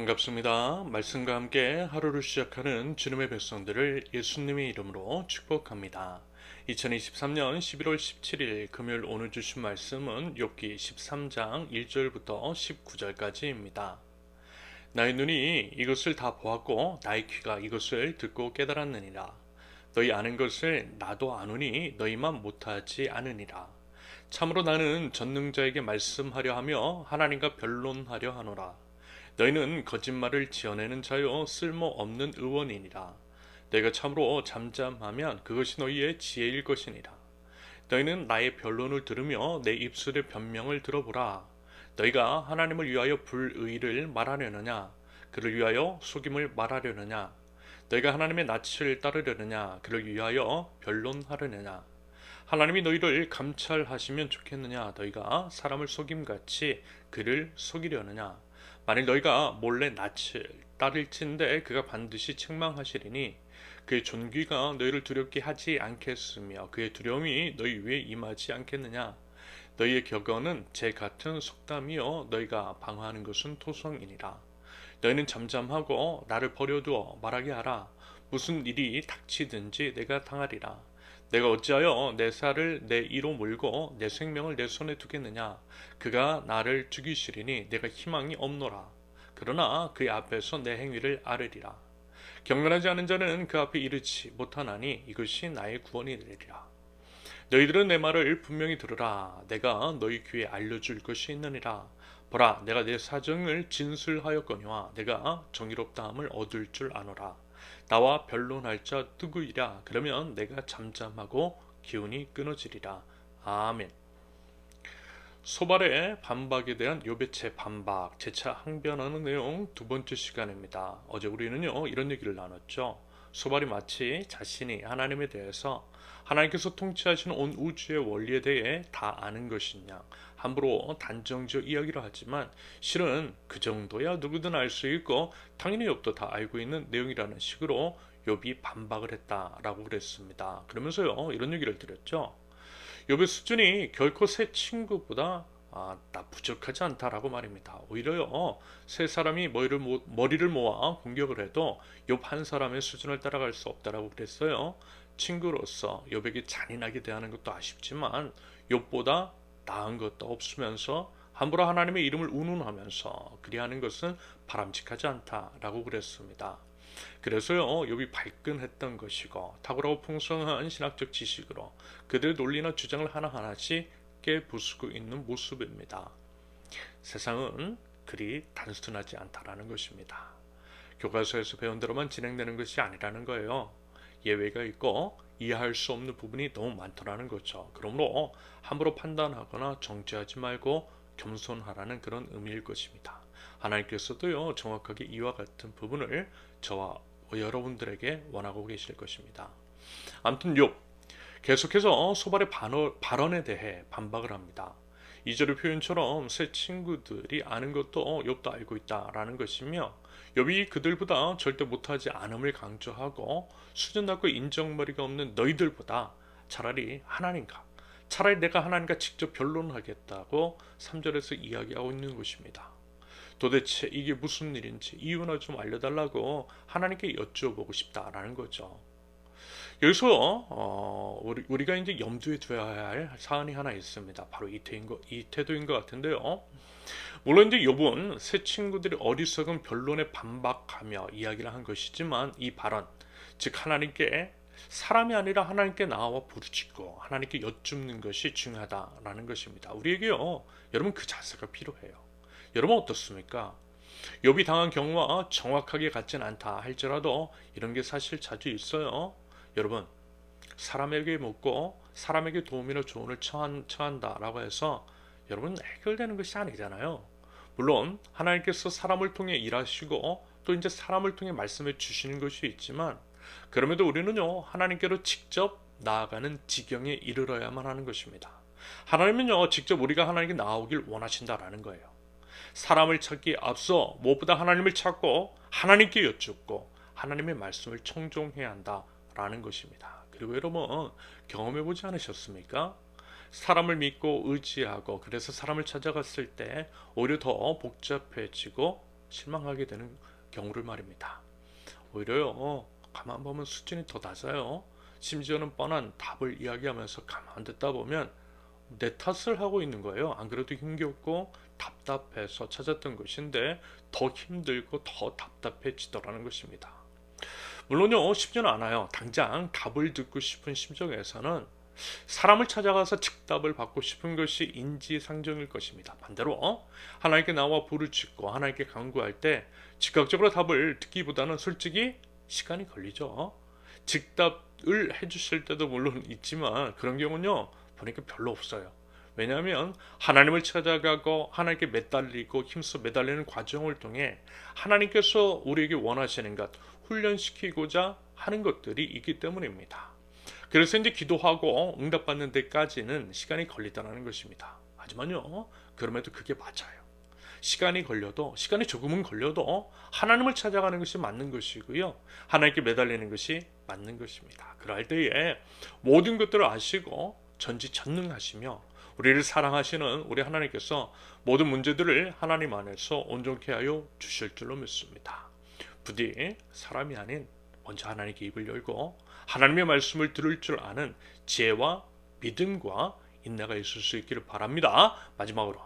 반갑습니다. 말씀과 함께 하루를 시작하는 주님의 백성들을 예수님의 이름으로 축복합니다. 2023년 11월 17일 금요일 오늘 주신 말씀은 욥기 13장 1절부터 19절까지입니다. 나의 눈이 이것을 다 보았고 나의 귀가 이것을 듣고 깨달았느니라. 너희 아는 것을 나도 아노니 너희만 못하지 않으니라. 참으로 나는 전능자에게 말씀하려 하며 하나님과 변론하려 하노라. 너희는 거짓말을 지어내는 자요 쓸모없는 의원이니라. 너희가 참으로 잠잠하면 그것이 너희의 지혜일 것이니라. 너희는 나의 변론을 들으며 내 입술의 변명을 들어보라. 너희가 하나님을 위하여 불의를 말하려느냐? 그를 위하여 속임을 말하려느냐? 너희가 하나님의 낯을 따르려느냐? 그를 위하여 변론하려느냐? 하나님이 너희를 감찰하시면 좋겠느냐? 너희가 사람을 속임같이 그를 속이려느냐? 만일 너희가 몰래 낯을 따를진대 그가 반드시 책망하시리니 그의 존귀가 너희를 두렵게 하지 않겠으며 그의 두려움이 너희 위에 임하지 않겠느냐. 너희의 격언은 재 같은 속담이요 너희가 방어하는 것은 토성이니라. 너희는 잠잠하고 나를 버려두어 말하게 하라. 무슨 일이 닥치든지 내가 당하리라. 내가 어찌하여 내 살을 내 이로 몰고 내 생명을 내 손에 두겠느냐. 그가 나를 죽이시리니 내가 희망이 없노라. 그러나 그의 앞에서 내 행위를 아뢰리라. 경건하지 않은 자는 그 앞에 이르지 못하나니 이것이 나의 구원이 되리라. 너희들은 내 말을 분명히 들으라. 내가 너희 귀에 알려줄 것이 있느니라. 보라, 내가 내 사정을 진술하였거니와 내가 정의롭다함을 얻을 줄 아노라. 나와 변론할 자 누구이랴? 그러면 내가 잠잠하고 기운이 끊어지리라. 아멘. 소발의 반박에 대한 욥의 재반박, 재차 항변하는 내용 두 번째 시간입니다. 어제 우리는요 이런 얘기를 나눴죠. 소발이 마치 자신이 하나님에 대해서 하나님께서 통치하시는 온 우주의 원리에 대해 다 아는 것이냐 함부로 단정지어 이야기를 하지만 실은 그 정도야 누구든 알 수 있고 당연히 욥도 다 알고 있는 내용이라는 식으로 욥이 반박을 했다라고 그랬습니다. 그러면서요 이런 얘기를 드렸죠. 욥의 수준이 결코 새 친구보다 나 부족하지 않다라고 말입니다. 오히려요 세 사람이 머리를 모아 공격을 해도 욥 한 사람의 수준을 따라갈 수 없다라고 그랬어요. 친구로서 욥에게 잔인하게 대하는 것도 아쉽지만 욥보다 나은 것도 없으면서 함부로 하나님의 이름을 운운하면서 그리하는 것은 바람직하지 않다라고 그랬습니다. 그래서요 욥이 발끈했던 것이고 탁월하고 풍성한 신학적 지식으로 그들의 논리나 주장을 하나하나씩 깨부수고 있는 모습입니다. 세상은 그리 단순하지 않다라는 것입니다. 교과서에서 배운 대로만 진행되는 것이 아니라는 거예요. 예외가 있고 이해할 수 없는 부분이 너무 많더라는 거죠. 그러므로 함부로 판단하거나 정죄하지 말고 겸손하라는 그런 의미일 것입니다. 하나님께서도요 정확하게 이와 같은 부분을 저와 여러분들에게 원하고 계실 것입니다. 아무튼 욥 계속해서 소발의 발언에 대해 반박을 합니다. 2절의 표현처럼 새 친구들이 아는 것도 욥도 알고 있다라는 것이며 욥이 그들보다 절대 못하지 않음을 강조하고 수준 낮고 인정머리가 없는 너희들보다 차라리 내가 하나님과 직접 변론하겠다고 3절에서 이야기하고 있는 것입니다. 도대체 이게 무슨 일인지 이유나 좀 알려달라고 하나님께 여쭤보고 싶다라는 거죠. 여기서 우리가 이제 염두에 둬야 할 사안이 하나 있습니다. 바로 이 태도인 것 같은데요. 물론 이제 욥은 새 친구들이 어리석은 변론에 반박하며 이야기를 한 것이지만 이 발언, 즉 하나님께 사람이 아니라 하나님께 나와 부르짖고 하나님께 여쭙는 것이 중요하다라는 것입니다. 우리에게요, 여러분 그 자세가 필요해요. 여러분 어떻습니까? 욥이 당한 경우와 정확하게 같진 않다 할지라도 이런 게 사실 자주 있어요. 여러분 사람에게 묻고 사람에게 도움이나 조언을 청한다라고 해서 여러분 해결되는 것이 아니잖아요. 물론 하나님께서 사람을 통해 일하시고 또 이제 사람을 통해 말씀해 주시는 것이 있지만 그럼에도 우리는요 하나님께로 직접 나아가는 지경에 이르러야만 하는 것입니다. 하나님은요 직접 우리가 하나님께 나아오길 원하신다라는 거예요. 사람을 찾기에 앞서 무엇보다 하나님을 찾고 하나님께 여쭙고 하나님의 말씀을 청종해야 한다라는 것입니다. 그리고 여러분 경험해보지 않으셨습니까? 사람을 믿고 의지하고 그래서 사람을 찾아갔을 때 오히려 더 복잡해지고 실망하게 되는 경우를 말입니다. 오히려요, 가만 보면 수준이 더 낮아요. 심지어는 뻔한 답을 이야기하면서 가만 듣다 보면 내 탓을 하고 있는 거예요. 안 그래도 힘겹고 답답해서 찾았던 것인데 더 힘들고 더 답답해지더라는 것입니다. 물론요, 쉽지는 않아요. 당장 답을 듣고 싶은 심정에서는 사람을 찾아가서 즉답을 받고 싶은 것이 인지상정일 것입니다. 반대로 하나님께 나와 부르짖고 하나님께 간구할 때 즉각적으로 답을 듣기보다는 솔직히 시간이 걸리죠. 즉답을 해주실 때도 물론 있지만 그런 경우는요, 보니까 별로 없어요. 왜냐하면 하나님을 찾아가고 하나님께 매달리고 힘써 매달리는 과정을 통해 하나님께서 우리에게 원하시는 것, 훈련시키고자 하는 것들이 있기 때문입니다. 그래서 이제 기도하고 응답받는 데까지는 시간이 걸리다는 것입니다. 하지만요, 그럼에도 그게 맞아요. 시간이 걸려도, 시간이 조금은 걸려도 하나님을 찾아가는 것이 맞는 것이고요, 하나님께 매달리는 것이 맞는 것입니다. 그럴 때에 모든 것들을 아시고 전지전능하시며 우리를 사랑하시는 우리 하나님께서 모든 문제들을 하나님 안에서 온전케 하여 주실 줄로 믿습니다. 부디 사람이 아닌 먼저 하나님께 입을 열고 하나님의 말씀을 들을 줄 아는 지혜와 믿음과 인내가 있을 수 있기를 바랍니다. 마지막으로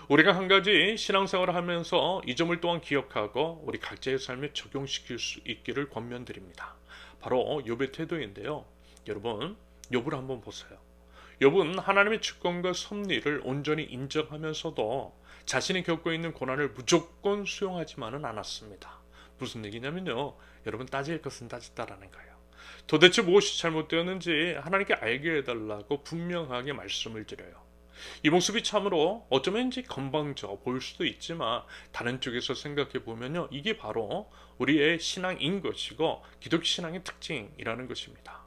우리가 한 가지 신앙생활을 하면서 이 점을 또한 기억하고 우리 각자의 삶에 적용시킬 수 있기를 권면드립니다. 바로 욥의 태도인데요. 여러분, 욥을 한번 보세요. 욥은 하나님의 주권과 섭리를 온전히 인정하면서도 자신이 겪고 있는 고난을 무조건 수용하지만은 않았습니다. 무슨 얘기냐면요, 여러분, 따질 것은 따졌다라는 거예요. 도대체 무엇이 잘못되었는지 하나님께 알게 해달라고 분명하게 말씀을 드려요. 이 모습이 참으로 어쩌면지 건방져 보일 수도 있지만 다른 쪽에서 생각해 보면요, 이게 바로 우리의 신앙인 것이고 기독교 신앙의 특징이라는 것입니다.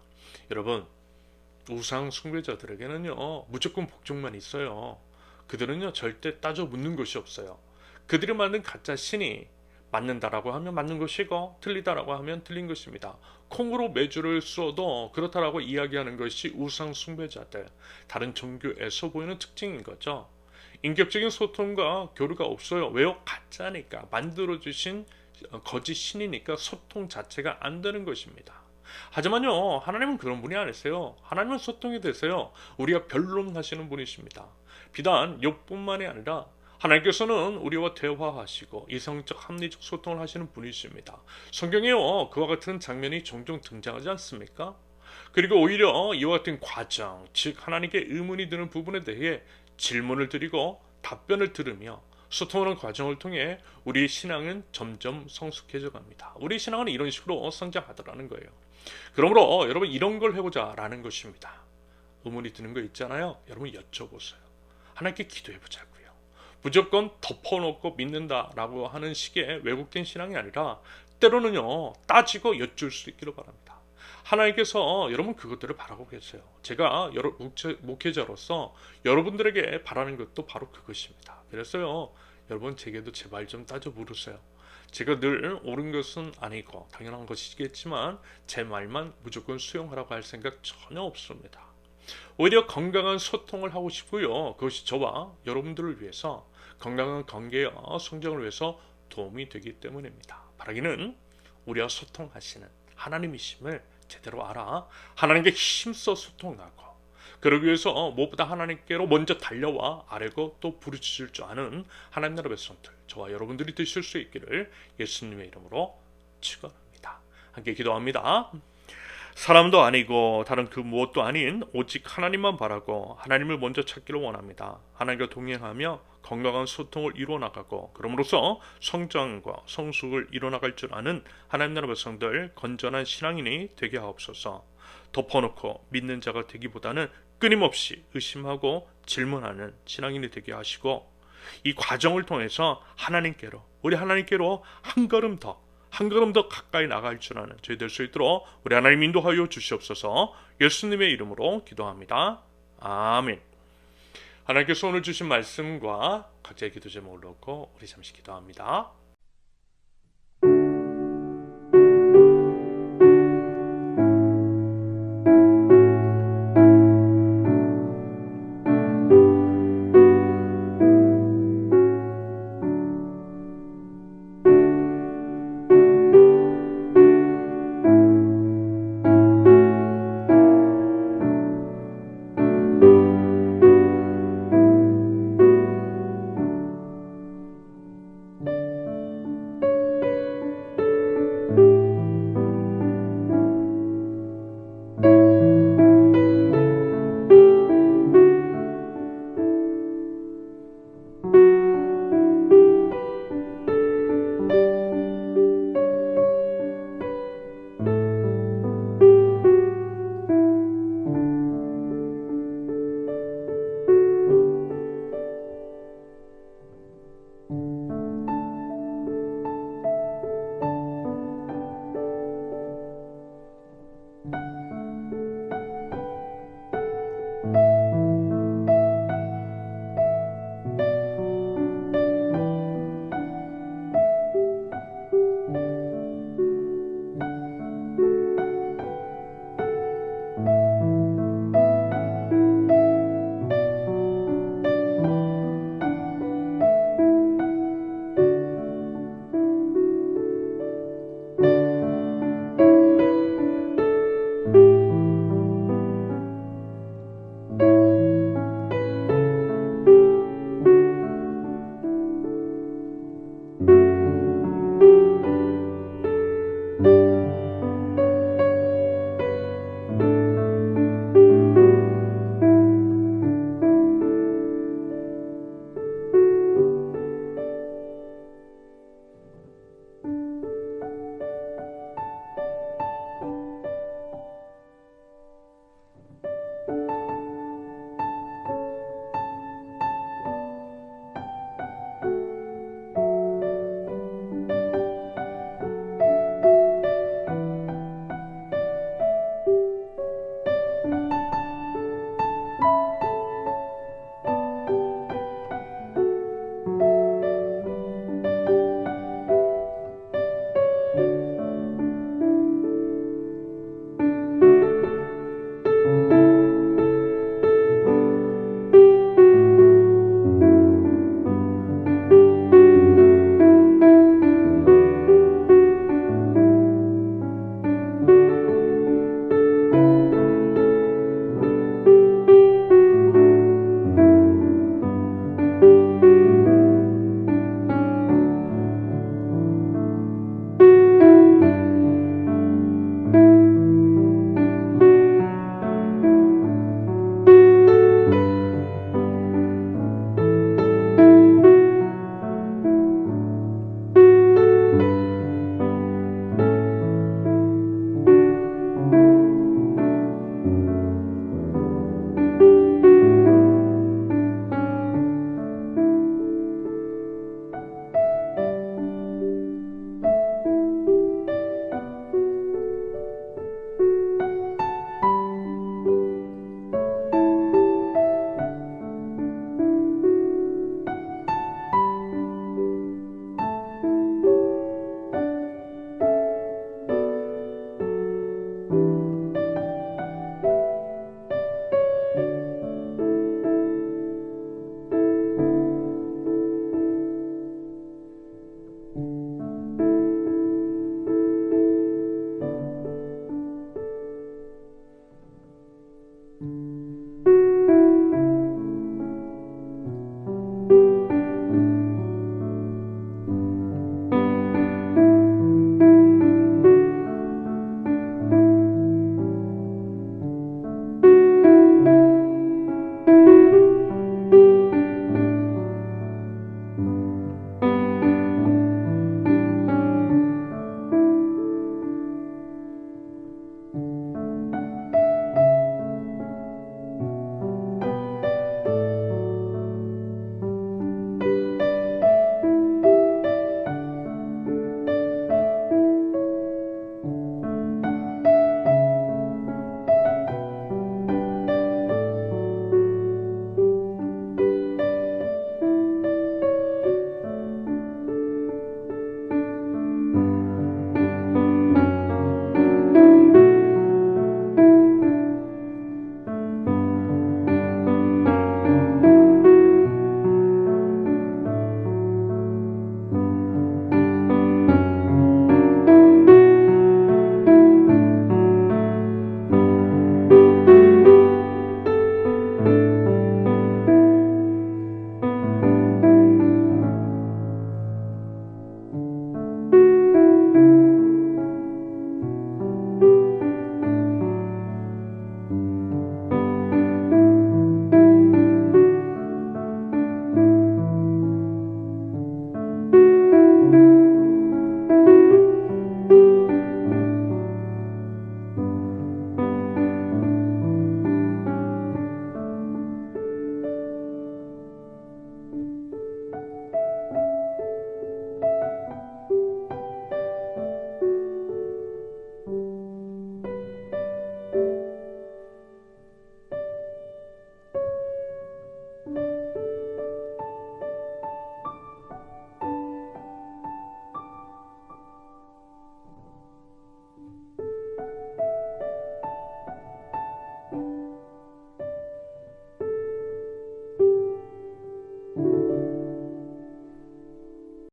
여러분, 우상 숭배자들에게는요, 무조건 복종만 있어요. 그들은요, 절대 따져 묻는 것이 없어요. 그들이 만든 가짜 신이 맞는다라고 하면 맞는 것이고 틀리다라고 하면 틀린 것입니다. 콩으로 매주를 써도 그렇다라고 이야기하는 것이 우상 숭배자들, 다른 종교에서 보이는 특징인 거죠. 인격적인 소통과 교류가 없어요. 왜요? 가짜니까, 만들어주신 거짓 신이니까 소통 자체가 안 되는 것입니다. 하지만요, 하나님은 그런 분이 아니세요. 하나님은 소통이 되세요. 우리가 변론하시는 분이십니다. 비단 욥뿐만이 아니라 하나님께서는 우리와 대화하시고 이성적 합리적 소통을 하시는 분이십니다. 성경에요, 그와 같은 장면이 종종 등장하지 않습니까? 그리고 오히려 이와 같은 과정, 즉 하나님께 의문이 드는 부분에 대해 질문을 드리고 답변을 들으며 소통하는 과정을 통해 우리의 신앙은 점점 성숙해져 갑니다. 우리 신앙은 이런 식으로 성장하더라는 거예요. 그러므로 여러분, 이런 걸 해보자라는 것입니다. 의문이 드는 거 있잖아요. 여러분, 여쭤보세요. 하나님께 기도해보자고요. 무조건 덮어놓고 믿는다라고 하는 식의 왜곡된 신앙이 아니라 때로는요, 따지고 여쭐 수 있기를 바랍니다. 하나님께서 여러분 그것들을 바라고 계세요. 제가 목회자로서 여러분들에게 바라는 것도 바로 그것입니다. 그래서요, 여러분 제게도 제발 좀 따져 물으세요. 제가 늘 옳은 것은 아니고 당연한 것이겠지만 제 말만 무조건 수용하라고 할 생각 전혀 없습니다. 오히려 건강한 소통을 하고 싶고요, 그것이 저와 여러분들을 위해서 건강한 관계와 성장을 위해서 도움이 되기 때문입니다. 바라기는 우리와 소통하시는 하나님이심을 제대로 알아 하나님께 힘써 소통하고, 그러기 위해서 무엇보다 하나님께로 먼저 달려와 아뢰고 또 부르짖을 줄 아는 하나님 나라 백성들, 저와 여러분들이 되실 수 있기를 예수님의 이름으로 축원합니다. 함께 기도합니다. 사람도 아니고 다른 그 무엇도 아닌 오직 하나님만 바라고 하나님을 먼저 찾기를 원합니다. 하나님과 동행하며 건강한 소통을 이루어나가고 그럼으로써 성장과 성숙을 이루어나갈 줄 아는 하나님 나라 백성들, 건전한 신앙인이 되게 하옵소서. 덮어놓고 믿는 자가 되기보다는 끊임없이 의심하고 질문하는 신앙인이 되게 하시고, 이 과정을 통해서 하나님께로, 우리 하나님께로 한 걸음 더 가까이 나갈 줄 아는 저희 될 수 있도록 우리 하나님 인도하여 주시옵소서. 예수님의 이름으로 기도합니다. 아멘. 하나님께서 오늘 주신 말씀과 각자의 기도 제목을 놓고 우리 잠시 기도합니다.